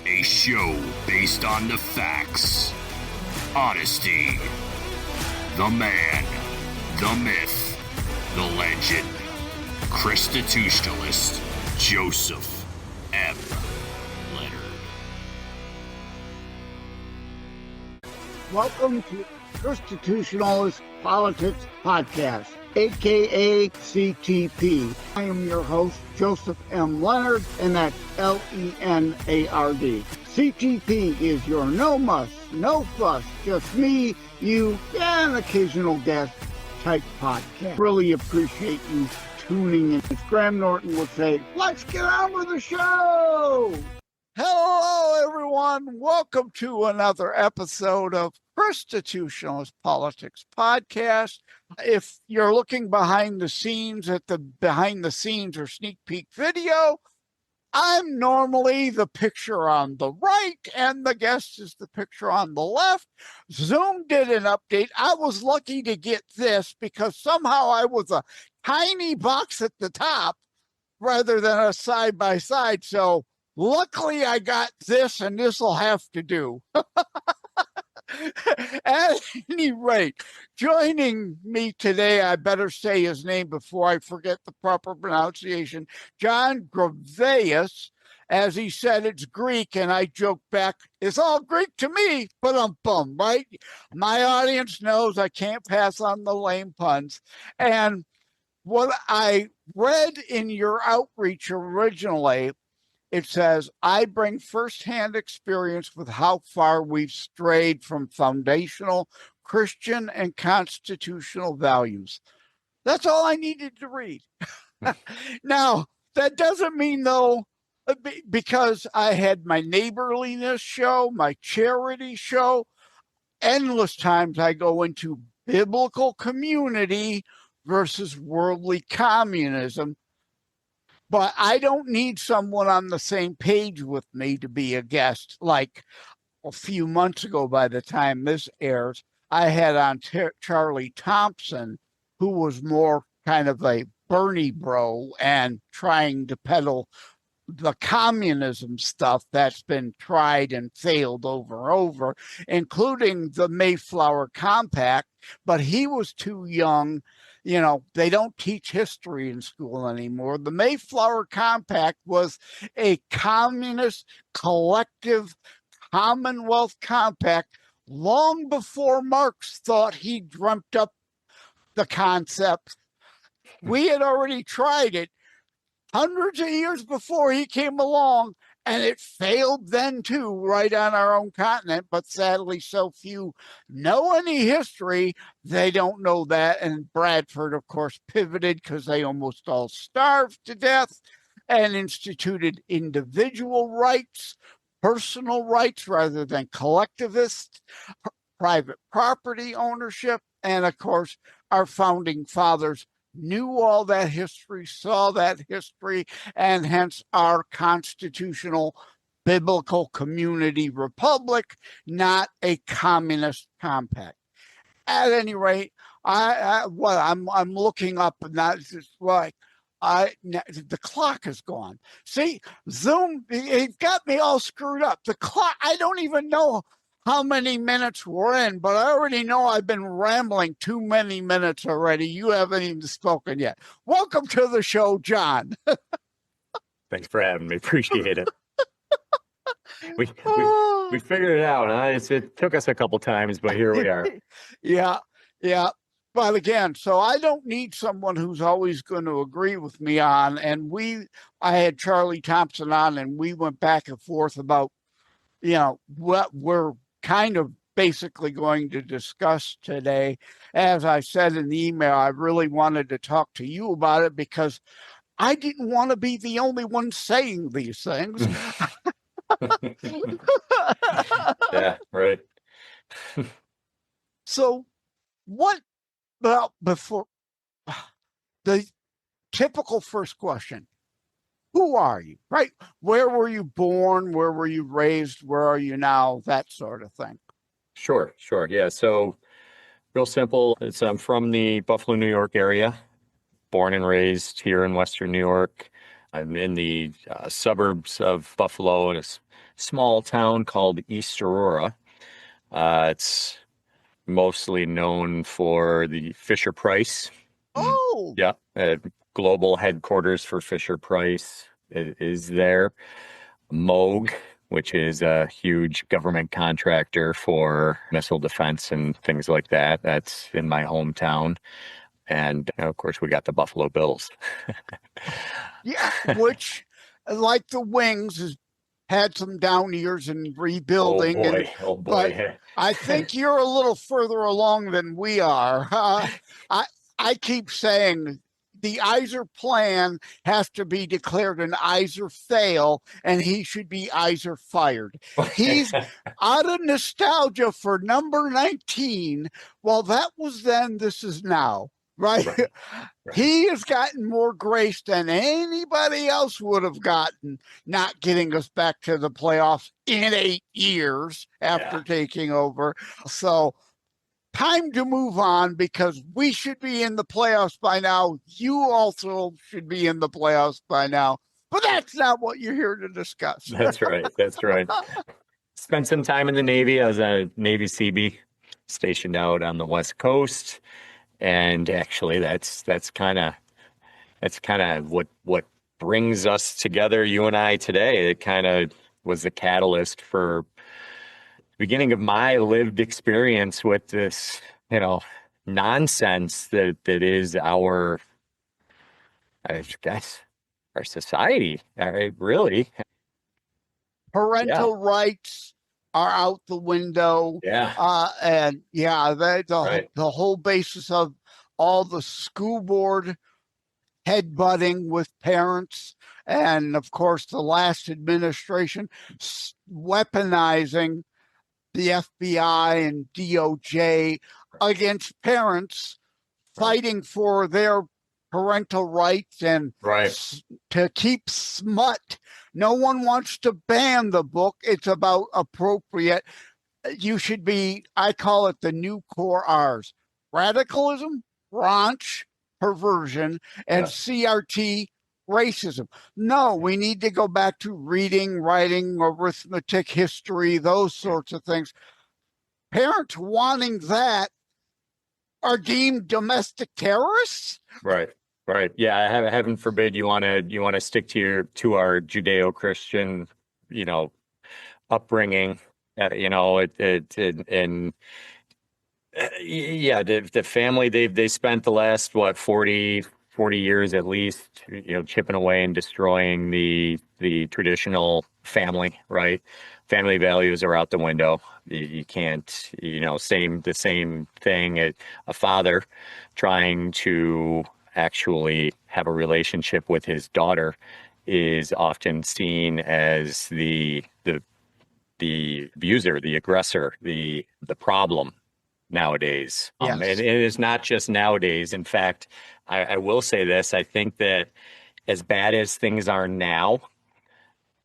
A show based on the facts, honesty, the man, the myth, the legend, Constitutionalist Joseph M. Lenard. Welcome to Constitutionalist Politics Podcast, aka CTP. I am your host, Joseph M. Lenard, and that's Lenard. CTP is your no muss, no fuss, just me, you, and an occasional guest type podcast. Really appreciate you tuning in. As Graham Norton would say, let's get on with the show! Hello, everyone. Welcome to another episode of Constitutionalist Politics Podcast. If you're looking behind the scenes at the behind the scenes or sneak peek video, I'm normally the picture on the right and the guest is the picture on the left. Zoom did an update. I was lucky to get this because somehow I was a tiny box at the top rather than a side by side. So luckily I got this, and this will have to do. At any rate, joining me today, I better say his name before I forget the proper pronunciation, John Griveas. As he said, it's Greek, and I joke back, it's all Greek to me, but I'm bummed, right? My audience knows I can't pass on the lame puns. And what I read in your outreach originally, it says, I bring firsthand experience with how far we've strayed from foundational Christian and constitutional values. That's all I needed to read. Now, that doesn't mean, though, because I had my neighborliness show, my charity show, endless times I go into biblical community versus worldly communism. But I don't need someone on the same page with me to be a guest. Like a few months ago, by the time this airs, I had on Charlie Thompson, who was more kind of a Bernie bro and trying to peddle the communism stuff that's been tried and failed over and over, including the Mayflower Compact. But he was too young. You know, they don't teach history in school anymore. The Mayflower Compact was a communist collective Commonwealth compact long before Marx thought he dreamt up the concept. We had already tried it hundreds of years before he came along, and it failed then too, right on our own continent. But sadly, so few know any history, they don't know that. And Bradford, of course, pivoted because they almost all starved to death and instituted individual rights, personal rights rather than collectivist, private property ownership. And of course, our founding fathers knew all that history, saw that history, and hence our constitutional biblical community republic, not a communist compact. At any rate, I'm looking up, and that's just like the clock is gone. See, Zoom, it got me all screwed up. The clock, I don't even know how many minutes we're in, but I already know I've been rambling too many minutes already. You haven't even spoken yet. Welcome to the show, John. Thanks for having me. Appreciate it. We figured it out. Huh? It took us a couple times, but here we are. Yeah. But again, so I don't need someone who's always going to agree with me on. And I had Charlie Thompson on, and we went back and forth about, what we're kind of basically going to discuss today. As I said in the email, I really wanted to talk to you about it because I didn't want to be the only one saying these things. Yeah, right. So before the typical first question, who are you, right? Where were you born? Where were you raised? Where are you now? That sort of thing. Sure. Yeah. So real simple. I'm from the Buffalo, New York area, born and raised here in Western New York. I'm in the suburbs of Buffalo in a small town called East Aurora. It's mostly known for the Fisher Price. Oh, Yeah, global headquarters for Fisher Price is there. Moog, which is a huge government contractor for missile defense and things like that. That's in my hometown. And of course, we got the Buffalo Bills. yeah, which, like the Wings, has had some down years in rebuilding. Oh But boy. I think you're a little further along than we are. I keep saying the Iser plan has to be declared an Iser fail, and he should be Iser fired. He's out of nostalgia for number 19. Well, that was then, this is now, right? Right. He has gotten more grace than anybody else would have gotten, not getting us back to the playoffs in 8 years after taking over. So, time to move on, because we should be in the playoffs by now. You also should be in the playoffs by now. But that's not what you're here to discuss. That's right. That's right. Spent some time in the Navy. I was a Navy Seabee stationed out on the West Coast. And actually that's kind of what brings us together, you and I, today. It kind of was the catalyst for the beginning of my lived experience with this, nonsense that is our, I guess, our society. Really. Parental rights are out the window. Yeah. And Right. the whole basis of all the school board headbutting with parents, and of course the last administration weaponizing the FBI and DOJ against parents, fighting for their parental rights and to keep smut. No one wants to ban the book. It's about appropriate. You should be, I call it the new core R's: radicalism, raunch, perversion, and CRT, racism. No, we need to go back to reading, writing, arithmetic, history, those sorts of things. Parents wanting that are deemed domestic terrorists. Right. Yeah. Heaven forbid you want to stick to our Judeo-Christian, upbringing. The family, they spent the last 40 years at least, chipping away and destroying the traditional family, right? Family values are out the window. You can't, the same thing. A father trying to actually have a relationship with his daughter is often seen as the abuser, the aggressor, the problem nowadays. And it is not just nowadays. In fact, I will say this: I think that as bad as things are now,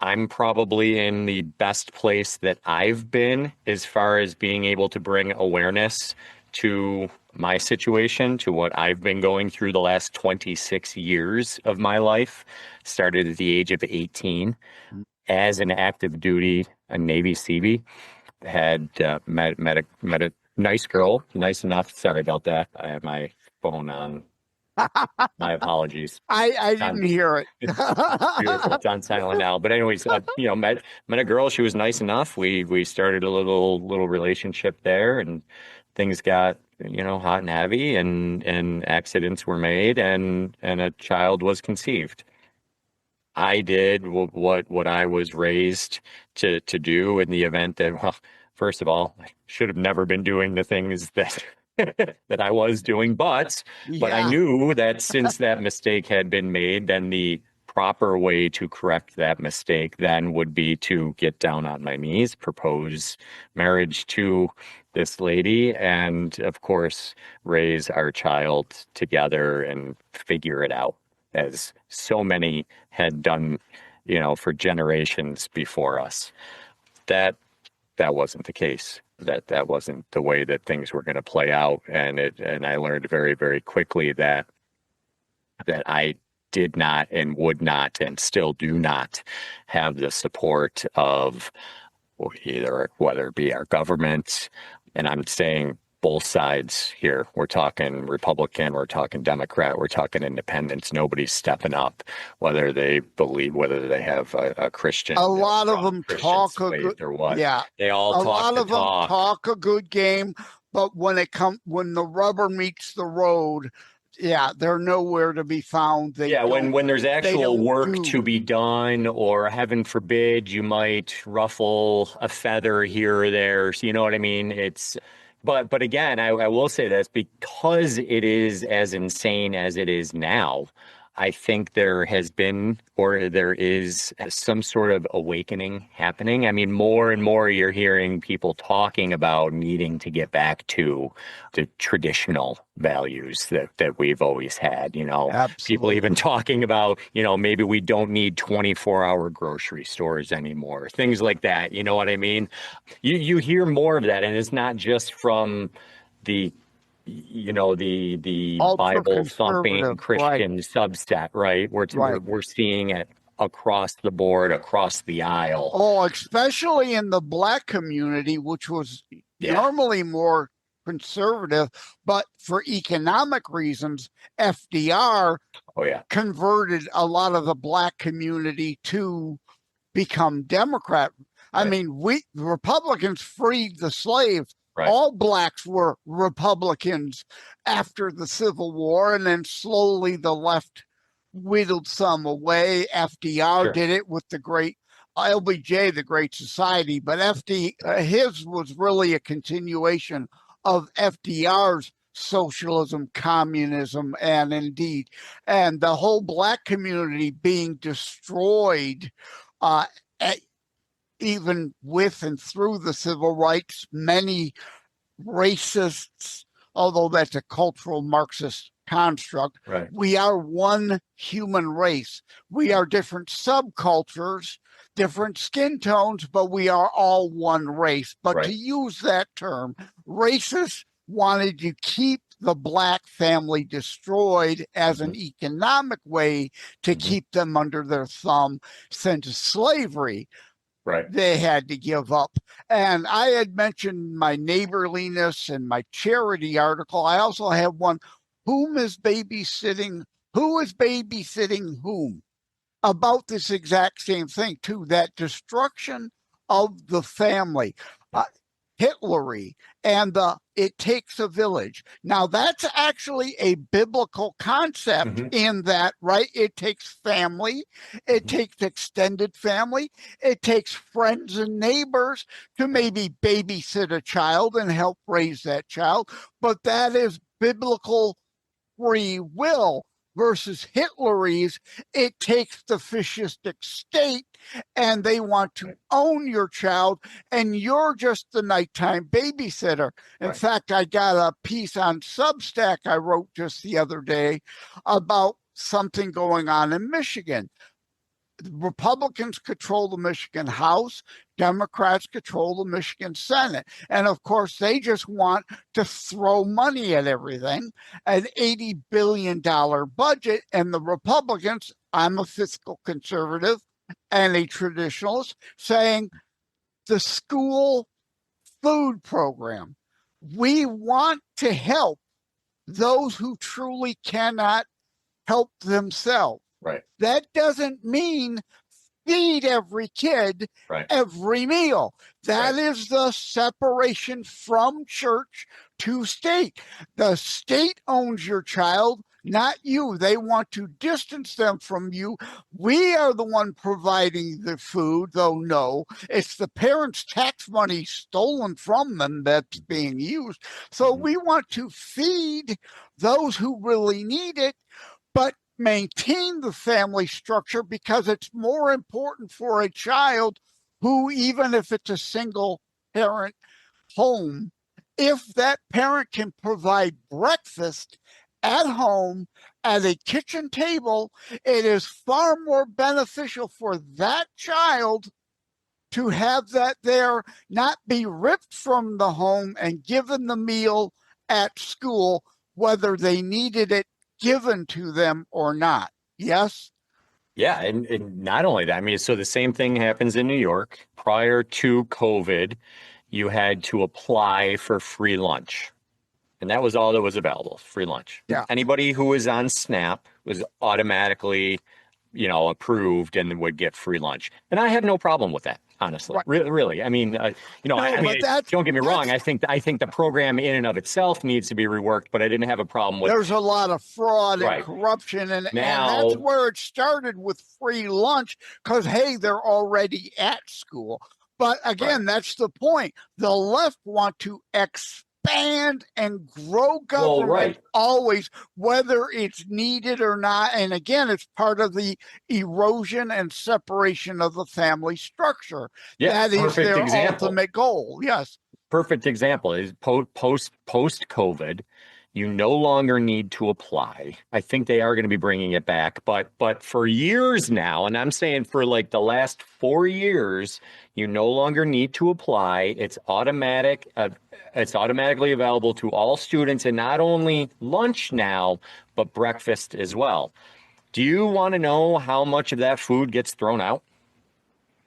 I'm probably in the best place that I've been as far as being able to bring awareness to my situation, to what I've been going through the last 26 years of my life. Started at the age of 18 as an active duty, a Navy Seabee. Had met a nice girl, nice enough. Sorry about that. I have my phone on. My apologies. I didn't hear it. Beautiful. It's on silent now. But anyways, met a girl. She was nice enough. We started a little relationship there, and things got hot and heavy, and accidents were made, and a child was conceived. I did what I was raised to do in the event that, well, first of all, I should have never been doing the things that that I was doing, but I knew that since that mistake had been made, then the proper way to correct that mistake then would be to get down on my knees, propose marriage to this lady, and of course raise our child together and figure it out, as so many had done, for generations before us. That wasn't the case. That wasn't the way that things were going to play out. And I learned very, very quickly that I did not and would not and still do not have the support of either, whether it be our government, and I'm saying both sides here. We're talking Republican, we're talking Democrat, we're talking independents. Nobody's stepping up, whether they believe, whether they have a Christian, a lot of them Christian talk a faith good, or what. yeah. They all A talk lot the of them talk. talk a good game, but when the rubber meets the road, yeah, they're nowhere to be found. When there's actual don't work do. to be done, or heaven forbid, you might ruffle a feather here or there. So you know what I mean? But again, I will say this because it is as insane as it is now. I think there has been, or there is some sort of awakening happening. I mean, more and more you're hearing people talking about needing to get back to the traditional values that we've always had, People Absolutely. even talking about, maybe we don't need 24-hour grocery stores anymore, things like that. You know what I mean? You hear more of that, and it's not just from the the Bible thumping Ultra-conservative, Christian subset, right? We're seeing it across the board, across the aisle. Oh, especially in the Black community, which was normally more conservative, but for economic reasons, FDR converted a lot of the Black community to become Democrat. I mean, Republicans freed the slaves. Right. All Blacks were Republicans after the Civil War, and then slowly the left whittled some away. FDR did it with the great LBJ, the Great Society, but his was really a continuation of FDR's socialism, communism, and the whole Black community being destroyed, even with and through the civil rights. Many racists, although that's a cultural Marxist construct, we are one human race. We are different subcultures, different skin tones, but we are all one race. But to use that term, racists wanted to keep the Black family destroyed as an economic way to keep them under their thumb, since slavery. They had to give up. And I had mentioned my neighborliness and my charity article. I also have one, who is babysitting whom? About this exact same thing, too, that destruction of the family. Hitlery and it takes a village. Now, that's actually a biblical concept in that, right? It takes family, it takes extended family, it takes friends and neighbors to maybe babysit a child and help raise that child. But that is biblical free will. Versus Hitlery's, it takes the fascistic state and they want to own your child, and you're just the nighttime babysitter. In fact, I got a piece on Substack I wrote just the other day about something going on in Michigan. Republicans control the Michigan House, Democrats control the Michigan Senate. And of course, they just want to throw money at everything, an $80 billion budget. And the Republicans, I'm a fiscal conservative and a traditionalist, saying the school food program. We want to help those who truly cannot help themselves. That doesn't mean feed every kid every meal. That is the separation from church to state. The state owns your child, not you. They want to distance them from you. We are the one providing the food, though no, it's the parents' tax money stolen from them that's being used. So we want to feed those who really need it, but maintain the family structure, because it's more important for a child who, even if it's a single parent home, if that parent can provide breakfast at home at a kitchen table, it is far more beneficial for that child to have that there, not be ripped from the home and given the meal at school, whether they needed it given to them or not. Yes. Yeah, and not only that, I mean, so the same thing happens in New York. Prior to COVID, you had to apply for free lunch. And that was all that was available, free lunch. Yeah. Anybody who was on SNAP was automatically, approved and would get free lunch. And I have no problem with that, honestly. Right. Really. I mean, don't get me wrong. I think the program in and of itself needs to be reworked, but I didn't have a problem with. There's a lot of fraud Right. and corruption, and Now, that's where it started with free lunch, because hey, they're already at school. But again, that's the point. The left want to expand and grow government always, whether it's needed or not. And again, it's part of the erosion and separation of the family structure. Yeah, that is their ultimate goal. Yes. Perfect example is post COVID. You no longer need to apply. I think they are going to be bringing it back, but for years now, and I'm saying for like the last 4 years, you no longer need to apply. It's automatic. It's automatically available to all students, and not only lunch now, but breakfast as well. Do you want to know how much of that food gets thrown out?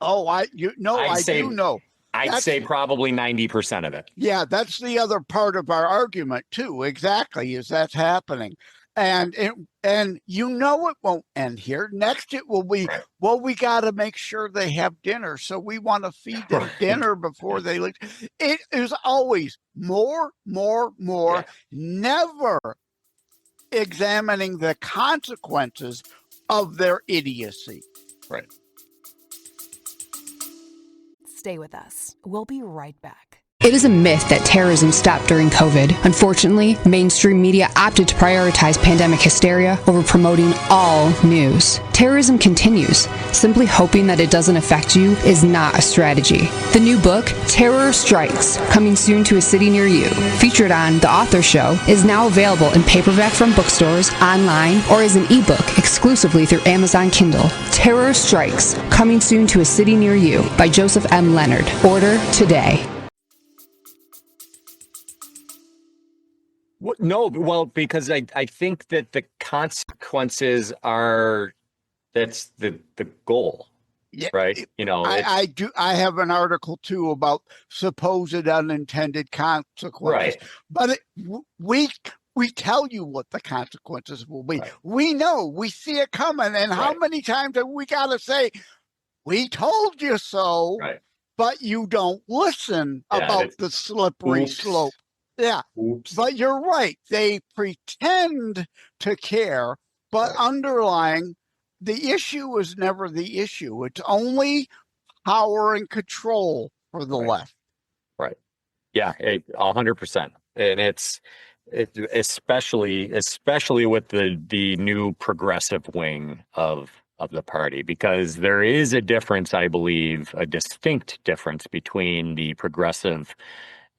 Oh, I do know. I'd say probably 90% of it. Yeah, that's the other part of our argument too. Exactly, is that's happening, and it won't end here. Next, it will be well. We got to make sure they have dinner, so we want to feed them dinner before they leave. It is always more, never examining the consequences of their idiocy. Right. Stay with us. We'll be right back. It is a myth that terrorism stopped during COVID. Unfortunately, mainstream media opted to prioritize pandemic hysteria over promoting all news. Terrorism continues. Simply hoping that it doesn't affect you is not a strategy. The new book, Terror Strikes, coming soon to a city near you, featured on The Author Show, is now available in paperback from bookstores, online, or as an ebook exclusively through Amazon Kindle. Terror Strikes, coming soon to a city near you by Joseph M. Lenard. Order today. No, well, because I think that the consequences that's the goal, right? I do. I have an article too about supposed unintended consequences, but we tell you what the consequences will be. Right. We know, we see it coming, and how many times have we got to say, "We told you so," but you don't listen about the slippery slope. Yeah, but you're right. They pretend to care, but underlying, the issue is never the issue. It's only power and control for the left. Right. Yeah, 100%. And it's especially with the new progressive wing of the party, because there is a difference, I believe, a distinct difference between the progressive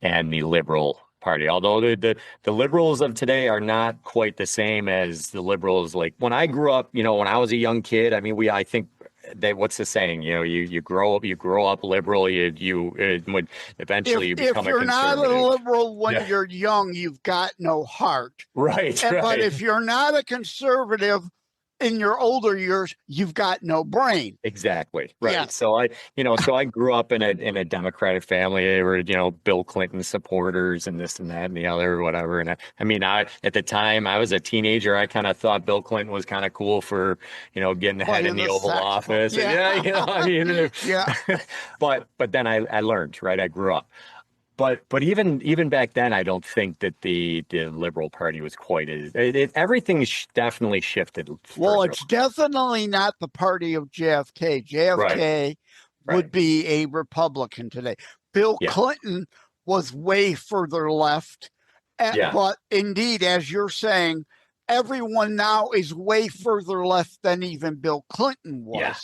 and the liberal party. Although the liberals of today are not quite the same as the liberals like when I grew up, when I was a young kid. I mean, I think that, what's the saying? You grow up liberal, you would eventually you become a conservative. If you're not a liberal when you're young, you've got no heart. Right. But if you're not a conservative in your older years, you've got no brain. Exactly. Right. Yeah. So I grew up in a Democratic family. They were, Bill Clinton supporters and this and that and the other, whatever. And at the time I was a teenager, I kind of thought Bill Clinton was kind of cool for, getting ahead in the Oval Office. Yeah. And, but then I learned, I grew up. But even back then, I don't think that the Liberal Party was quite as everything's definitely shifted. Well, it's definitely not the party of JFK. JFK would be a Republican today. Bill Clinton was way further left. But indeed, as you're saying, everyone now is way further left than even Bill Clinton was. Yeah.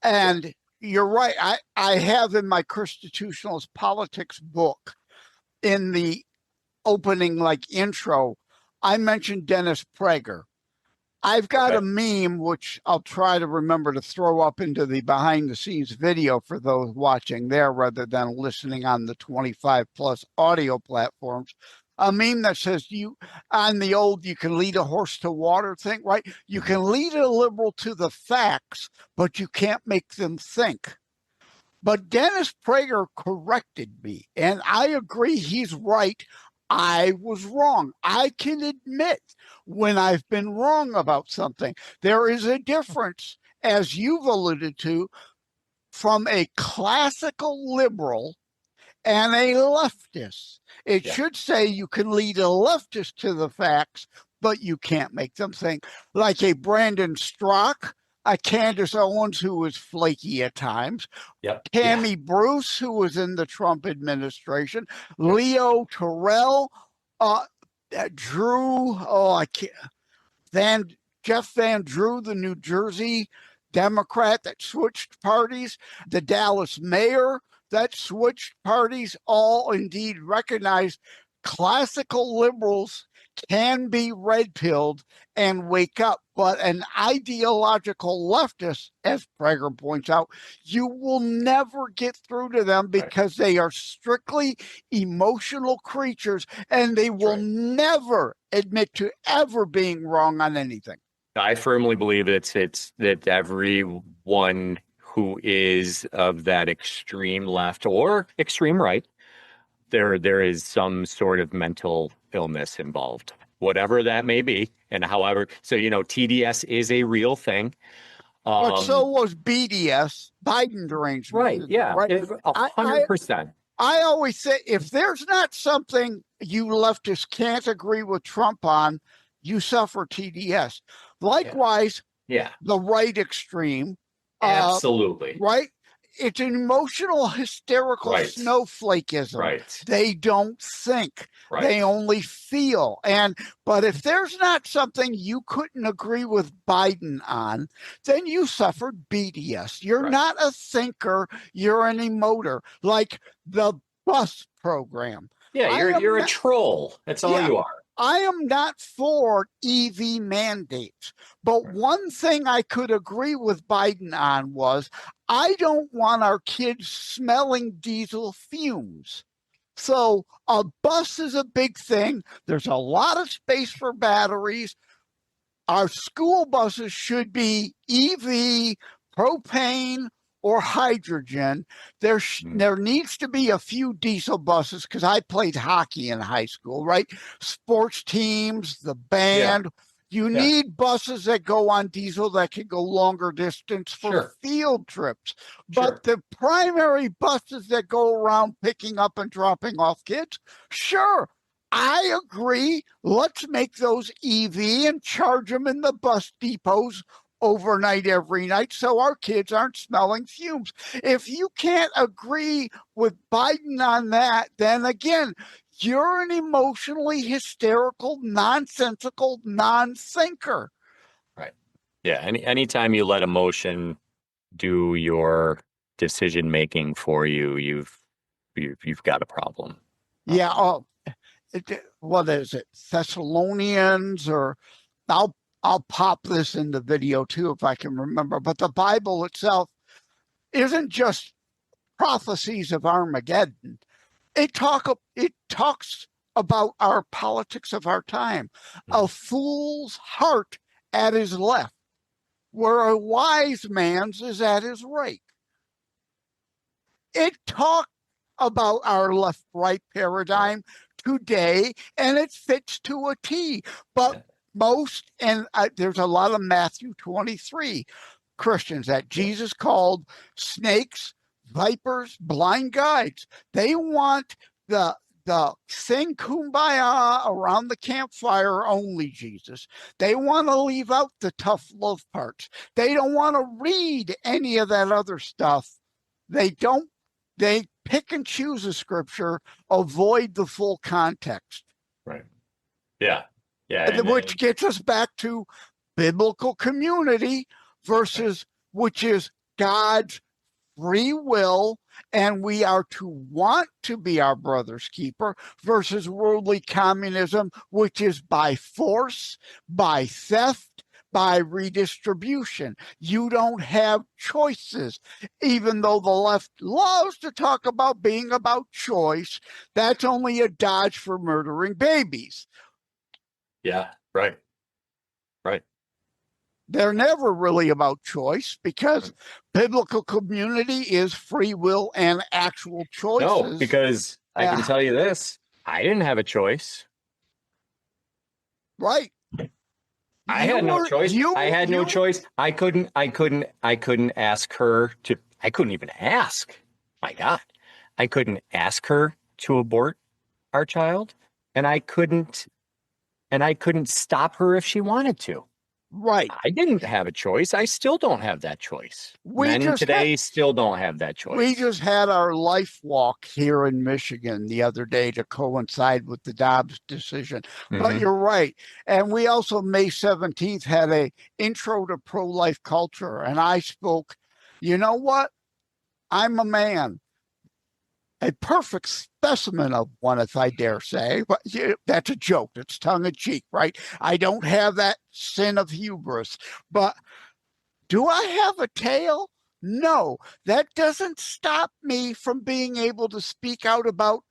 And you're right. I have in my Constitutionalist Politics book, in the opening intro, I mentioned Dennis Prager. I've got a meme, which I'll try to remember to throw up into the behind the scenes video for those watching there rather than listening on the 25 plus audio platforms. a meme that says you on the old you can lead a horse to water thing, right? You can lead a liberal to the facts, but you can't make them think. But Dennis Prager corrected me, and I agree he's right. I was wrong. I can admit when I've been wrong about something. There is a difference, as you've alluded to, from a classical liberal and a leftist. It should say you can lead a leftist to the facts, but you can't make them think. Like a Brandon Strzok, a Candace Owens, who was flaky at times, Tammy Bruce, who was in the Trump administration, Leo Terrell, Drew, Jeff Van Drew, the New Jersey Democrat that switched parties, the Dallas mayor that switched parties, all indeed recognize classical liberals can be red-pilled and wake up. But an ideological leftist, as Prager points out, you will never get through to them because they are strictly emotional creatures and they will never admit to ever being wrong on anything. I firmly believe it's that everyone who is of that extreme left or extreme right, there is some sort of mental illness involved, whatever that may be, and however. So TDS is a real thing. But so was BDS, Biden derangement. Right? Yeah. Right. 100%. I always say if there's not something you leftists can't agree with Trump on, you suffer TDS. Likewise, the right extreme. Absolutely. Right? It's an emotional, hysterical snowflakism. Right. They don't think. Right. They only feel. But if there's not something you couldn't agree with Biden on, then you suffered BDS. You're not a thinker. You're an emoter, like the bus program. Yeah, you're a troll. That's all you are. I am not for EV mandates, but one thing I could agree with Biden on was I don't want our kids smelling diesel fumes. So a bus is a big thing. There's a lot of space for batteries. Our school buses should be EV, propane, or hydrogen. There needs to be a few diesel buses because I played hockey in high school, right? Sports teams, the band. You need buses that go on diesel that can go longer distance for field trips. But the primary buses that go around picking up and dropping off kids, I agree. Let's make those EV and charge them in the bus depots overnight every night so our kids aren't smelling fumes. If you can't agree with Biden on that, then again, you're an emotionally hysterical, nonsensical non-thinker. Right. Yeah. Anytime you let emotion do your decision making for you, you've got a problem. Yeah. What is it? Thessalonians, or I'll pop this in the video too if I can remember. But the Bible itself isn't just prophecies of Armageddon. It talks about our politics of our time. A fool's heart at his left, where a wise man's is at his right. It talks about our left-right paradigm today, and it fits to a T. But there's a lot of Matthew 23 Christians that Jesus called snakes, vipers, blind guides. They want the sing kumbaya around the campfire only Jesus. They want to leave out the tough love parts. They don't want to read any of that other stuff. They pick and choose a scripture, avoid the full context. Right. Yeah. Which gets us back to biblical community versus which is God's free will, and we are to want to be our brother's keeper, versus worldly communism, which is by force, by theft, by redistribution. You don't have choices. Even though the left loves to talk about being about choice, that's only a dodge for murdering babies. Yeah, right. Right. They're never really about choice because biblical community is free will and actual choices. No, because I can tell you this, I didn't have a choice. Right. I had no choice. I had no choice. I couldn't ask her to, I couldn't even ask. My God. I couldn't ask her to abort our child, and I couldn't stop her if she wanted to. Right. I didn't have a choice. I still don't have that choice. Men today still don't have that choice. We just had our life walk here in Michigan the other day to coincide with the Dobbs decision. But you're right. And we also, May 17th, had a intro to pro-life culture. And I spoke, you know what? I'm a man. A perfect specimen of one, if I dare say. But that's a joke. It's tongue in cheek, right? I don't have that sin of hubris. But do I have a tail? No. That doesn't stop me from being able to speak out about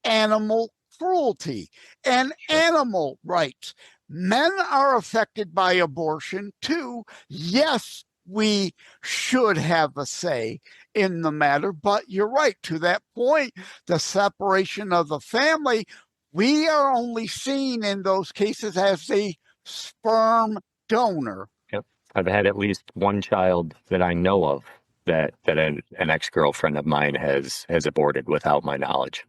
animal cruelty and animal rights. Men are affected by abortion too. Yes, we should have a say in the matter, but you're right. To that point, the separation of the family, we are only seen in those cases as a sperm donor. Yep. I've had at least one child that I know of that an ex-girlfriend of mine has aborted without my knowledge.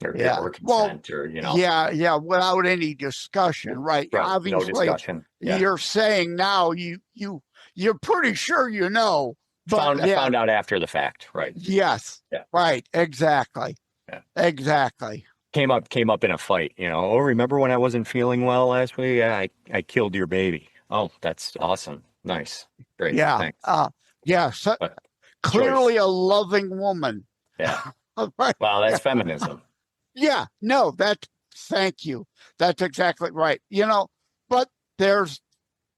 Or consent, or, you know. Yeah, without any discussion, right? Obviously, no discussion. Yeah. You're saying now you're pretty sure you know. But I found out after the fact, right? Yes. Yeah. Right. Exactly. Yeah. Exactly. Came up in a fight, you know. Oh, remember when I wasn't feeling well last week? Yeah, I killed your baby. Oh, that's awesome. Nice. Great. Yeah. Thanks. So, clearly choice. A loving woman. Yeah. Right. Well, that's feminism. Yeah. No, thank you. That's exactly right. You know, but there's,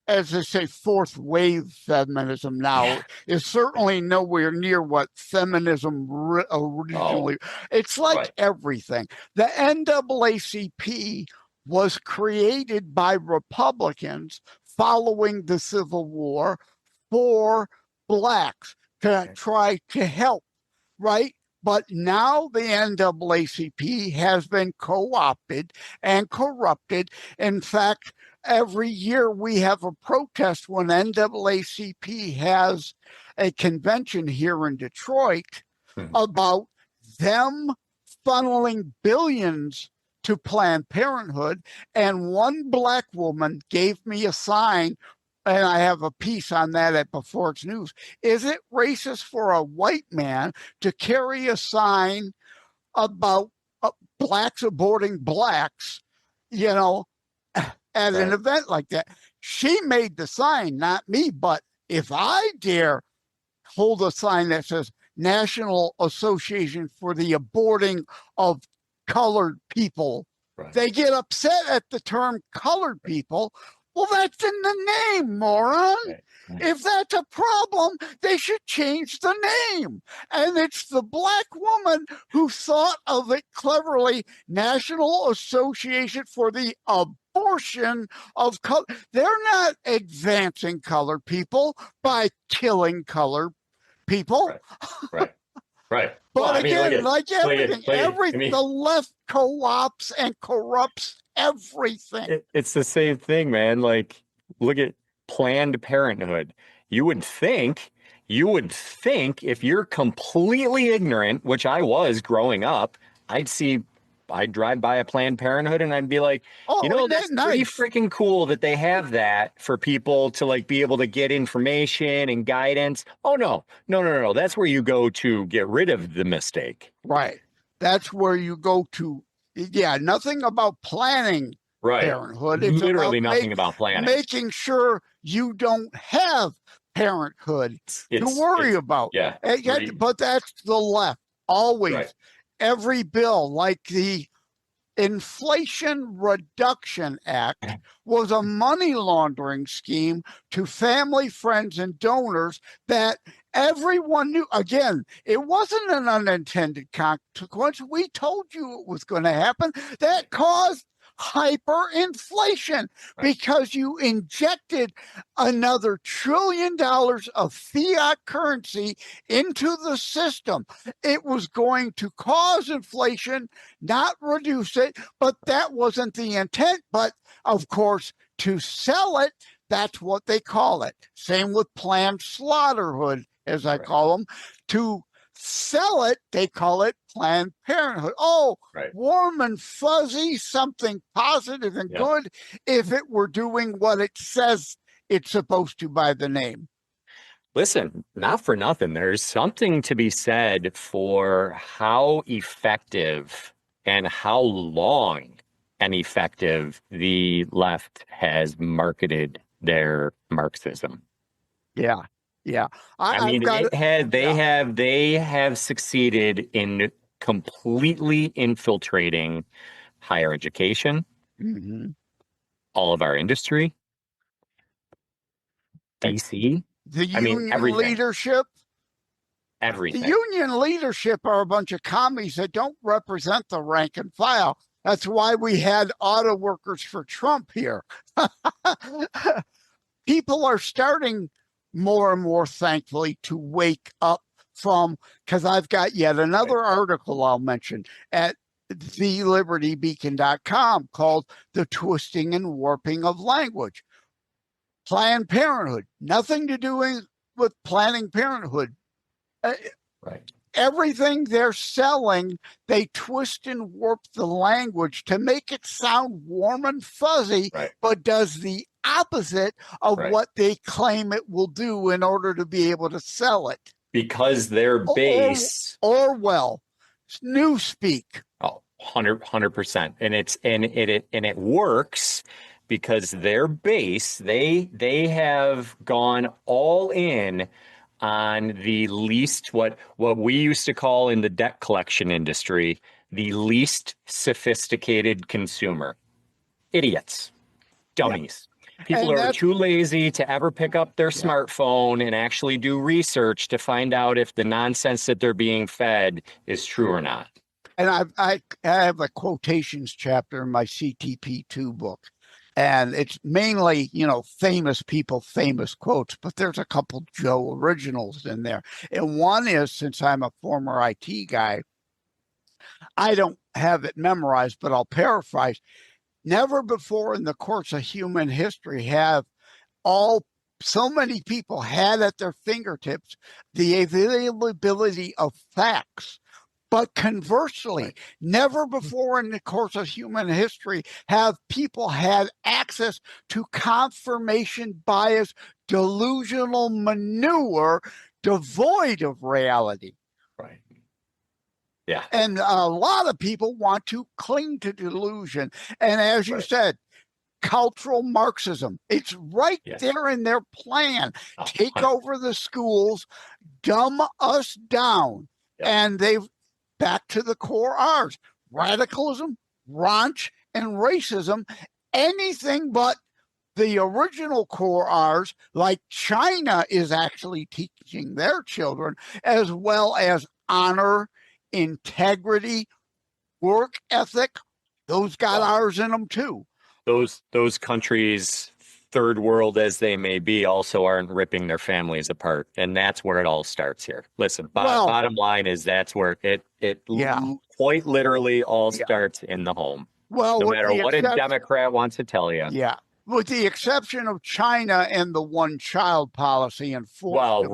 as they say, fourth wave feminism now is certainly nowhere near what feminism originally. It's like everything. The NAACP was created by Republicans following the Civil War for blacks to try to help, right? But now the NAACP has been co-opted and corrupted. In fact, every year we have a protest when NAACP has a convention here in Detroit about them funneling billions to Planned Parenthood. And one black woman gave me a sign, and I have a piece on that at Before It's News. Is it racist for a white man to carry a sign about blacks aborting blacks, you know, at an event like that? She made the sign, not me. But if I dare hold a sign that says National Association for the Aborting of Colored People, they get upset at the term colored people. Well, that's in the name, moron. If that's a problem, they should change the name. And it's the black woman who thought of it cleverly, National Association for the Abortion of Color. They're not advancing colored people by killing colored people. Right. But well, again, like everything, the left co-ops and corrupts everything. It's the same thing, man. Like, look at Planned Parenthood. You would think if you're completely ignorant, which I was growing up, I'd drive by a Planned Parenthood and I'd be like, that's pretty freaking cool that they have that for people to like be able to get information and guidance. Oh, no. That's where you go to get rid of the mistake. Right. That's where you go to. Yeah. Nothing about planning parenthood. It's literally nothing about planning. Making sure you don't have parenthood to worry about. Yeah. But that's the left. Always. Every bill, like the Inflation Reduction Act was a money laundering scheme to family, friends, and donors that everyone knew. Again, it wasn't an unintended consequence. We told you it was going to happen. That caused hyperinflation because you injected another $1 trillion of fiat currency into the system. It was going to cause inflation, not reduce it, but that wasn't the intent. But of course, to sell it, that's what they call it. Same with Planned Slaughterhood, as I call them. To sell it, they call it Planned Parenthood. Oh, warm and fuzzy, something positive and good if it were doing what it says it's supposed to by the name. Listen, not for nothing. There's something to be said for how effective and how long and effective the left has marketed their Marxism. Yeah. Yeah. I mean, they have succeeded in completely infiltrating higher education, all of our industry, DC. The union leadership. Everything. The union leadership are a bunch of commies that don't represent the rank and file. That's why we had auto workers for Trump here. People are starting more and more, thankfully, to wake up from, because I've got yet another article I'll mention at thelibertybeacon.com called The Twisting and Warping of Language. Planned Parenthood, nothing to do with Planned Parenthood. Everything they're selling, they twist and warp the language to make it sound warm and fuzzy, but does the opposite of what they claim it will do in order to be able to sell it. Because their base... Orwell, Newspeak. Oh, 100%. And it works because their base, they have gone all in on the least, what we used to call in the debt collection industry, the least sophisticated consumer. Idiots. Dummies. People are too lazy to ever pick up their smartphone and actually do research to find out if the nonsense that they're being fed is true or not. And I have a quotations chapter in my CTP2 book. And it's mainly, famous people, famous quotes, but there's a couple Joe originals in there. And one is, since I'm a former IT guy, I don't have it memorized, but I'll paraphrase. Never before in the course of human history have so many people had at their fingertips the availability of facts. But conversely, never before in the course of human history have people had access to confirmation bias, delusional manure devoid of reality. Right. Yeah. And a lot of people want to cling to delusion. And as you said, cultural Marxism, it's there in their plan. Take over the schools, dumb us down. And they've back to the core R's: radicalism, raunch, and racism, anything but the original core R's, like China is actually teaching their children, as well as honor, integrity, work ethic. Those got R's in them too. Those countries, third world as they may be, also aren't ripping their families apart, and that's where it all starts here. Listen, bottom line is that's where it quite literally all starts in the home. Well, no matter what a Democrat wants to tell you. Yeah, with the exception of China and the one-child policy and let's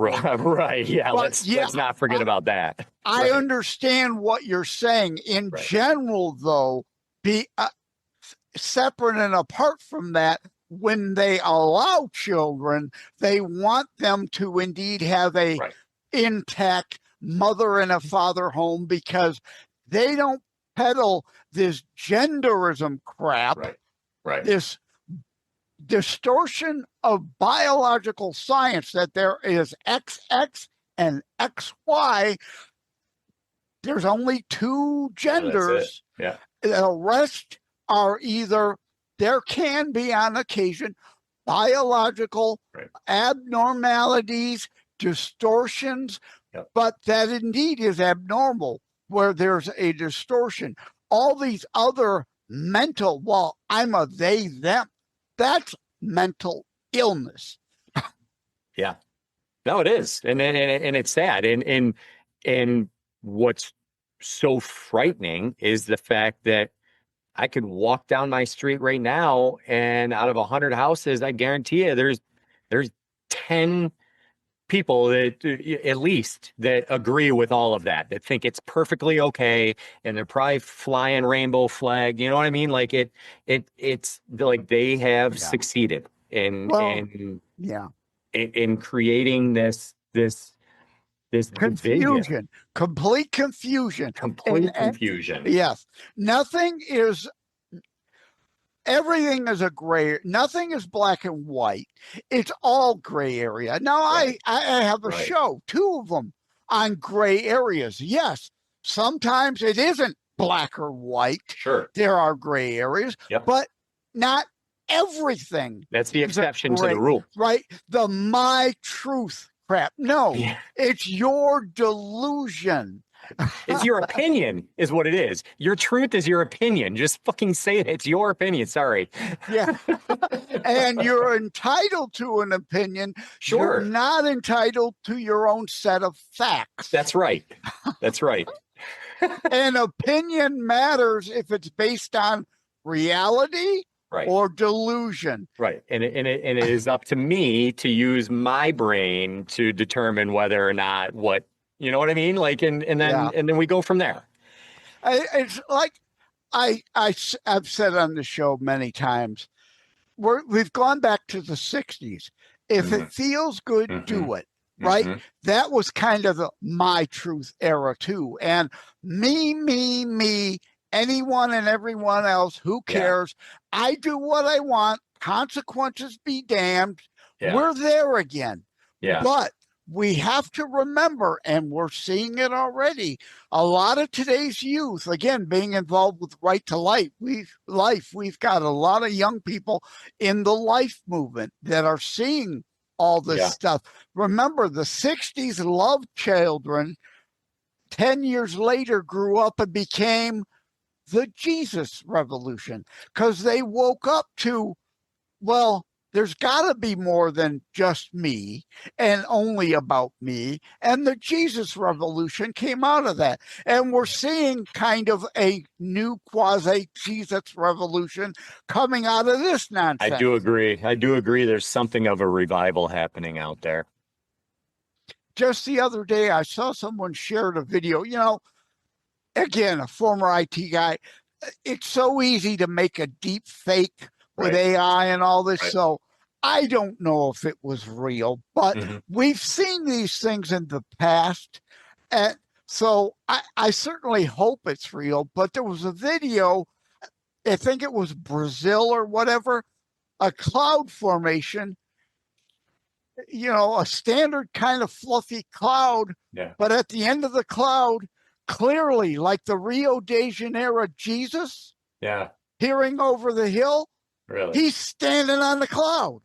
not forget about that. I understand what you're saying. In general, though, be separate and apart from that, when they allow children, they want them to indeed have a intact mother and a father home, because they don't peddle this genderism crap, this distortion of biological science that there is XX and XY. There's only two genders. The rest are either, there can be on occasion biological abnormalities, distortions, but that indeed is abnormal where there's a distortion. All these other mental, well, I'm a they, them, that's mental illness. Yeah. No, it is. And it's sad. And what's so frightening is the fact that I could walk down my street right now, and out of 100 houses, I guarantee you there's 10 people that at least that agree with all of that think it's perfectly okay, and they're probably flying rainbow flag. You know what I mean? Like it's like they have succeeded in creating this confusion, division. complete confusion. Yes. Everything is a gray. Nothing is black and white. It's all gray area. Now, I have a show, 2 of them, on gray areas. Yes, sometimes it isn't black or white. Sure. There are gray areas, but not everything. That's the exception to the rule. Right? The my truth crap. No, it's your delusion. It's your opinion is what it is. Your truth is your opinion. Just fucking say it. It's your opinion. Sorry. Yeah. And you're entitled to an opinion. Sure. You're not entitled to your own set of facts. That's right. That's right. An opinion matters if it's based on reality or delusion. Right. And it is up to me to use my brain to determine whether or not what, you know what I mean? Like, and then we go from there. It's like I've said on the show many times, we've gone back to the 60s. If it feels good, do it. Right? That was kind of the my truth era too. And me, anyone and everyone else, who cares? I do what I want. Consequences be damned. We're there again. But we have to remember, and we're seeing it already, a lot of today's youth, again, being involved with Right to Life, we've got a lot of young people in the life movement that are seeing all this stuff. Remember, the 60s loved children, 10 years later grew up and became the Jesus revolution, because they woke up to, well, there's got to be more than just me and only about me. And the Jesus revolution came out of that. And we're seeing kind of a new quasi-Jesus revolution coming out of this nonsense. I do agree. There's something of a revival happening out there. Just the other day, I saw someone shared a video, again, a former IT guy. It's so easy to make a deep fake with AI and all this. So I don't know if it was real, but we've seen these things in the past. And so I certainly hope it's real. But there was a video, I think it was Brazil or whatever, a cloud formation, a standard kind of fluffy cloud. But at the end of the cloud, clearly, like the Rio de Janeiro Jesus peering over the hill, he's standing on the cloud.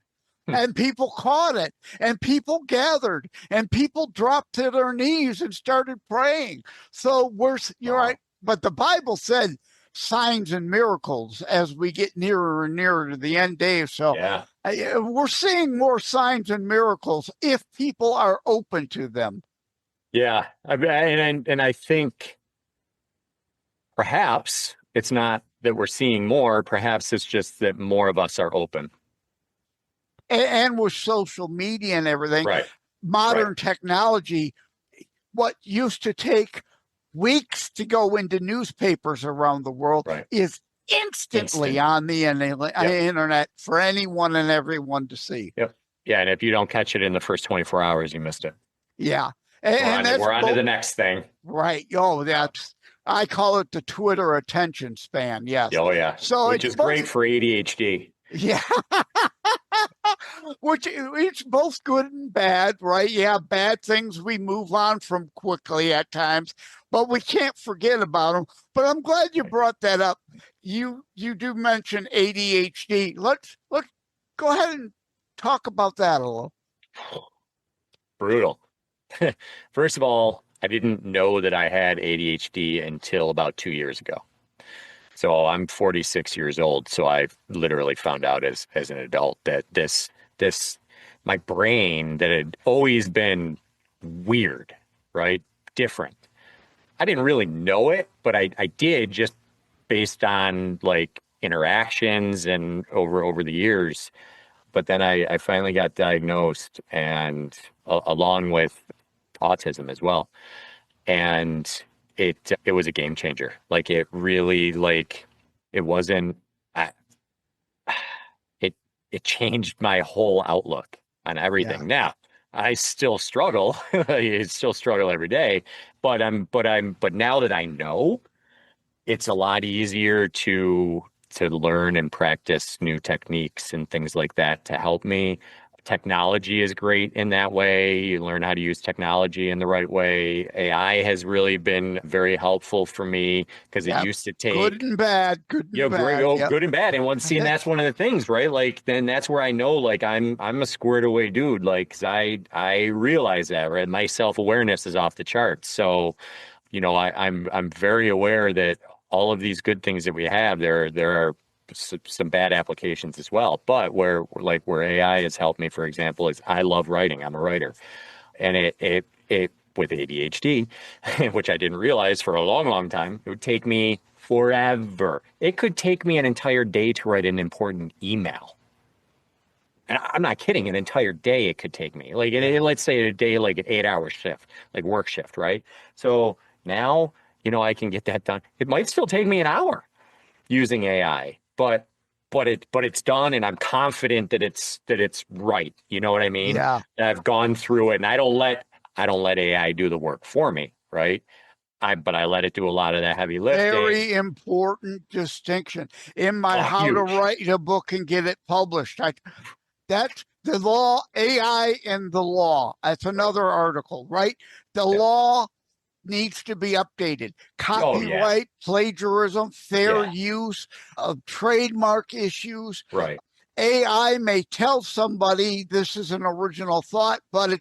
And people caught it, and people gathered, and people dropped to their knees and started praying. So you're right. But the Bible said signs and miracles as we get nearer and nearer to the end days. So we're seeing more signs and miracles if people are open to them. Yeah. And I think perhaps it's not that we're seeing more. Perhaps it's just that more of us are open. And with social media and everything, modern technology, what used to take weeks to go into newspapers around the world is instantly on the internet for anyone and everyone to see. Yeah, and if you don't catch it in the first 24 hours, you missed it. Yeah. We're on to the next thing. Right. Oh, I call it the Twitter attention span. Yes. Oh, yeah. So which is great for ADHD. Yeah. Which it's both good and bad, right? Yeah, bad things we move on from quickly at times, but we can't forget about them. But I'm glad you brought that up. You do mention ADHD. Let's go ahead and talk about that a little. Brutal. First of all, I didn't know that I had ADHD until about 2 years ago. So I'm 46 years old. So I literally found out as an adult that this my brain that had always been weird, right? Different. I didn't really know it, but I did just based on like interactions and over the years. But then I finally got diagnosed and along with autism as well. And it was a game changer. Like it really it wasn't it changed my whole outlook on everything. Yeah. Now, I still struggle. I still struggle every day, but now that I know, it's a lot easier to learn and practice new techniques and things like that to help me. Technology is great in that way. You learn how to use technology in the right way. AI has really been very helpful for me because it used to take good and bad, good and bad. good and bad. And see, and that's one of the things, right? Like, then that's where I know, like, I'm a squared away dude. Like, 'cause I realize that, right? My self-awareness is off the charts. So, I'm very aware that all of these good things that we have, there are some bad applications as well. But where AI has helped me, for example, is I love writing. I'm a writer, and it with ADHD, which I didn't realize for a long, long time, it would take me forever. It could take me an entire day to write an important email. And I'm not kidding, an entire day it could take me. Like, let's say a day, like an 8-hour shift, like work shift, right? So now, I can get that done. It might still take me an hour using AI, but it's done, and I'm confident that it's right. You know what I mean? Yeah. I've gone through it, and I don't let AI do the work for me, right? But I let it do a lot of the heavy lifting. Very important distinction. In my How huge. to Write a Book and Get It Published, that's the law, AI and the law. That's another article, right? The law needs to be updated. Copyright, plagiarism, fair use of trademark issues. Right. AI may tell somebody this is an original thought, but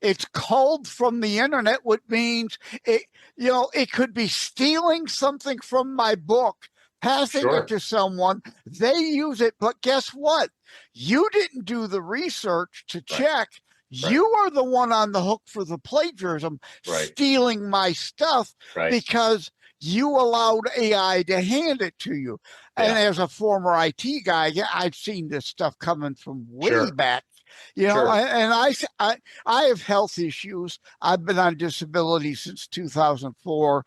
it's culled from the internet, which means it could be stealing something from my book, passing it to someone. They use it, but guess what? You didn't do the research to check. You are the one on the hook for the plagiarism, stealing my stuff because you allowed AI to hand it to you. And as a former IT guy, I've seen this stuff coming from way back. And I have health issues. I've been on disability since 2004,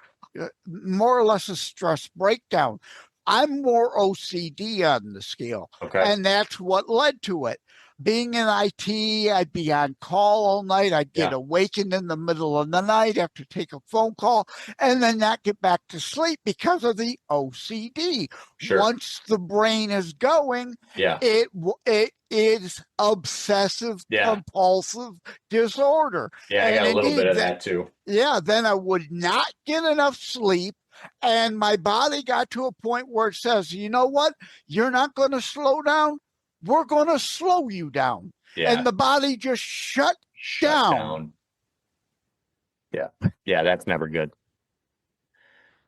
more or less a stress breakdown. I'm more OCD on the scale, and that's what led to it. Being in IT, I'd be on call all night. I'd get awakened in the middle of the night after take a phone call and then not get back to sleep because of the OCD. Once the brain is going, it is obsessive compulsive disorder. Yeah, I got a little bit of that too. Yeah, then I would not get enough sleep. And my body got to a point where it says, you know what? You're not going to slow down. We're going to slow you down. Yeah. And the body just shut down. Yeah, that's never good.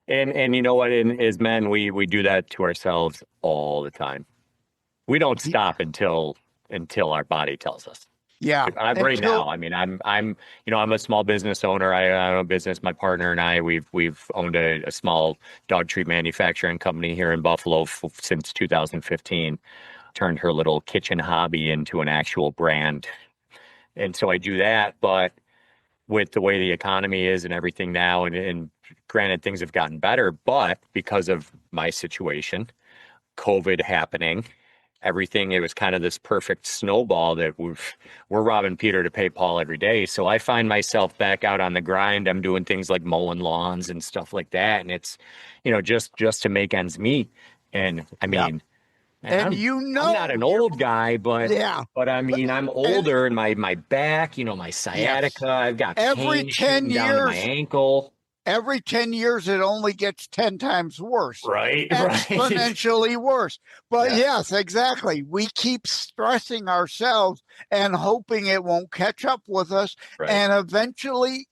And you know what? As men, we do that to ourselves all the time. We don't stop until our body tells us. Yeah. Right now, I mean, I'm a small business owner. I own a business. My partner and I, we've owned a small dog treat manufacturing company here in Buffalo since 2015. Turned her little kitchen hobby into an actual brand. And so I do that, but with the way the economy is and everything now, and granted things have gotten better, but because of my situation, COVID happening, everything, it was kind of this perfect snowball that we're robbing Peter to pay Paul every day. So I find myself back out on the grind. I'm doing things like mowing lawns and stuff like that. And it's, just to make ends meet. And I mean, And I'm not an old guy, but yeah. I mean, I'm older, and my back, my sciatica, I've got Every pain 10 shooting down to my years, ankle. every 10 years, it only gets 10 times worse. Right. Exponentially worse. But yes, exactly. We keep stressing ourselves and hoping it won't catch up with us. Right. And eventually,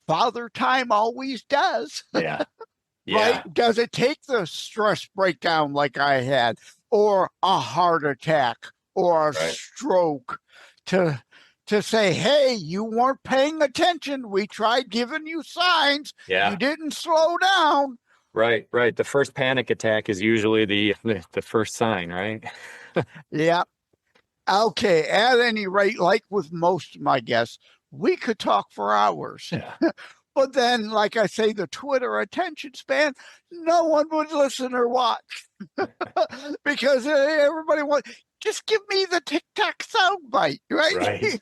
Father Time always does. Yeah. Right? Does it take the stress breakdown like I had, or a heart attack, or a stroke to say, hey, you weren't paying attention. We tried giving you signs. Yeah. You didn't slow down. Right. The first panic attack is usually the first sign, right? Yeah. Okay. At any rate, like with most of my guests, we could talk for hours. Yeah. But then, like I say, the Twitter attention span, no one would listen or watch because everybody wants, just give me the TikTok soundbite, right?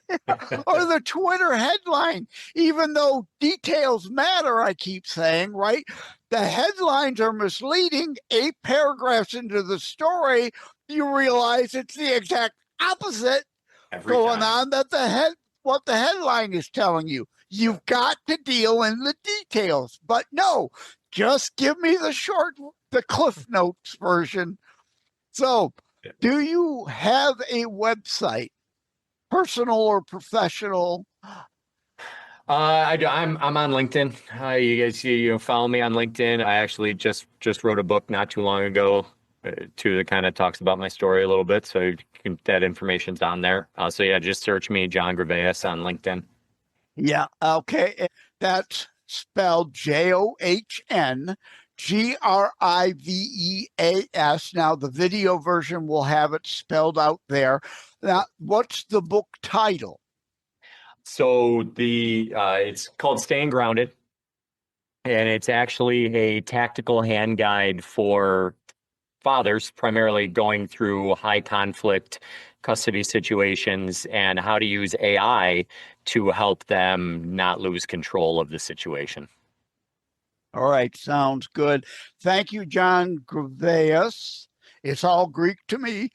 Or the Twitter headline, even though details matter, I keep saying, right? The headlines are misleading. 8 paragraphs into the story, you realize it's the exact opposite going on that what the headline is telling you. You've got to deal in the details. But no, just give me the Cliff Notes version. So, do you have a website, personal or professional? I'm on LinkedIn. You guys, follow me on LinkedIn. I actually just wrote a book not too long ago, too, that kind of talks about my story a little bit. So that information's on there. So yeah, just search me, John Griveas, on LinkedIn. Yeah. Okay. That's spelled JOHN GRIVEAS. Now, the video version will have it spelled out there. Now, what's the book title? So it's called Staying Grounded, and it's actually a tactical hand guide for fathers, primarily going through high conflict custody situations and how to use AI to help them not lose control of the situation. All right, sounds good. Thank you, John Griveas. It's all Greek to me,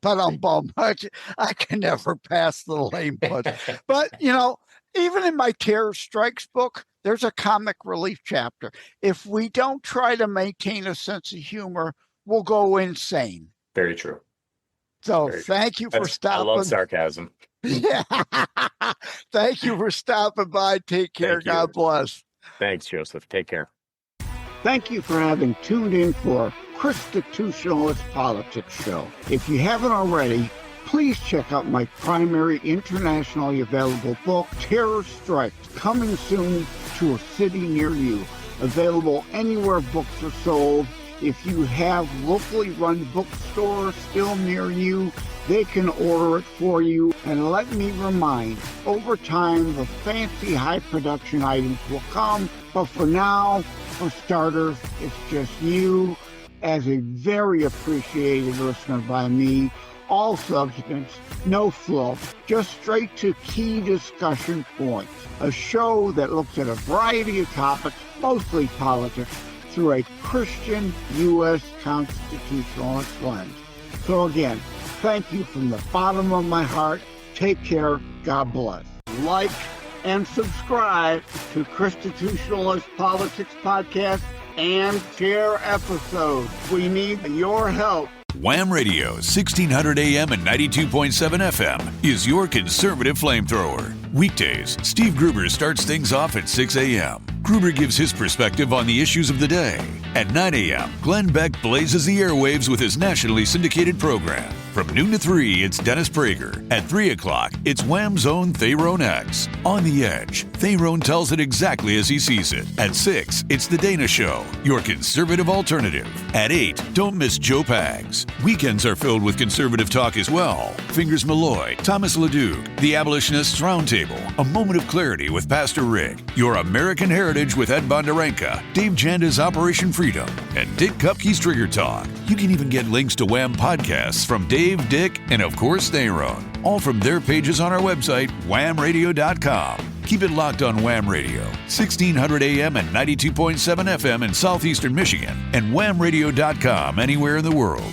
but I'm bummed. I can never pass the lame put. But, even in my Terror Strikes book, there's a comic relief chapter. If we don't try to maintain a sense of humor, we'll go insane. Very true. So thank you for stopping. I love sarcasm. Yeah. Thank you for stopping by. Take care. God bless. Thanks, Joseph. Take care. Thank you for having tuned in for Constitutionalist Politics Show. If you haven't already, please check out my primary internationally available book, Terror Strikes, coming soon to a city near you. Available anywhere books are sold. If you have locally run bookstores still near you, they can order it for you. And let me remind, over time, the fancy high production items will come. But for now, for starters, it's just you as a very appreciated listener by me. All substance, no fluff, just straight to key discussion points. A show that looks at a variety of topics, mostly politics, through a Christian U.S. constitutionalist lens. So again, thank you from the bottom of my heart. Take care. God bless. Like and subscribe to Constitutionalist Politics Podcast and share episodes. We need your help. Wham Radio, 1600 AM and 92.7 FM is your conservative flamethrower. Weekdays, Steve Gruber starts things off at 6 a.m. Gruber gives his perspective on the issues of the day. At 9 a.m., Glenn Beck blazes the airwaves with his nationally syndicated program. From noon to 3, it's Dennis Prager. At 3 o'clock, it's Wham's own Tyrone X. On the Edge, Tyrone tells it exactly as he sees it. At 6, it's The Dana Show, your conservative alternative. At 8, don't miss Joe Pags. Weekends are filled with conservative talk as well. Fingers Malloy, Thomas LeDuc, The Abolitionists Roundtable, A Moment of Clarity with Pastor Rick, Your American Heritage with Ed Bondarenka, Dave Janda's Operation Freedom, and Dick Kupke's Trigger Talk. You can even get links to Wham podcasts from Dave, Dick, and of course Tyrone, all from their pages on our website, whamradio.com. Keep it locked on Wham Radio, 1600 AM and 92.7 FM in southeastern Michigan, and whamradio.com anywhere in the world.